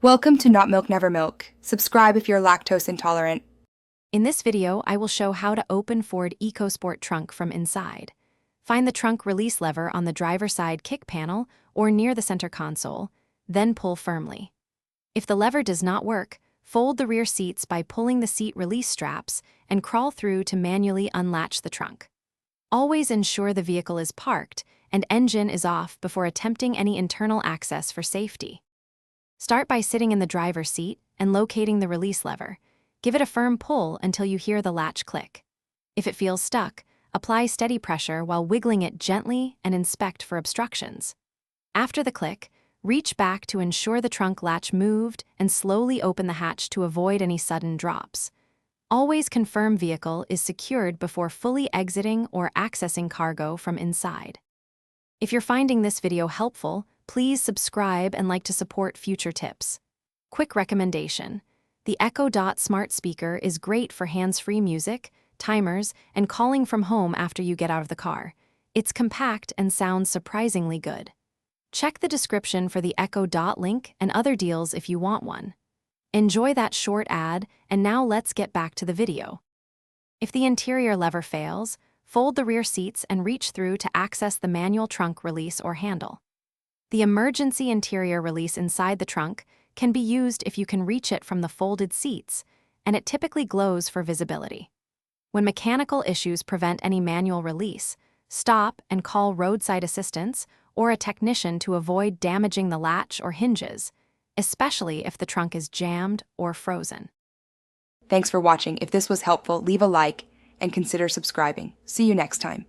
Welcome to Not Milk Never Milk. Subscribe if you're lactose intolerant. In this video, I will show how to open Ford Ecosport trunk from inside. Find the trunk release lever on the driver's side kick panel or near the center console, then pull firmly. If the lever does not work, fold the rear seats by pulling the seat release straps and crawl through to manually unlatch the trunk. Always ensure the vehicle is parked and engine is off before attempting any internal access for safety. Start by sitting in the driver's seat and locating the release lever. Give it a firm pull until you hear the latch click. If it feels stuck, apply steady pressure while wiggling it gently and inspect for obstructions. After the click, reach back to ensure the trunk latch moved and slowly open the hatch to avoid any sudden drops. Always confirm vehicle is secured before fully exiting or accessing cargo from inside. If you're finding this video helpful, please subscribe and like to support future tips. Quick recommendation: the Echo Dot smart speaker is great for hands-free music, timers, and calling from home after you get out of the car. It's compact and sounds surprisingly good. Check the description for the Echo Dot link and other deals if you want one. Enjoy that short ad, and now let's get back to the video. If the interior lever fails, fold the rear seats and reach through to access the manual trunk release or handle. The emergency interior release inside the trunk can be used if you can reach it from the folded seats, and it typically glows for visibility. When mechanical issues prevent any manual release, stop and call roadside assistance or a technician to avoid damaging the latch or hinges, especially if the trunk is jammed or frozen. Thanks for watching. If this was helpful, leave a like and consider subscribing. See you next time.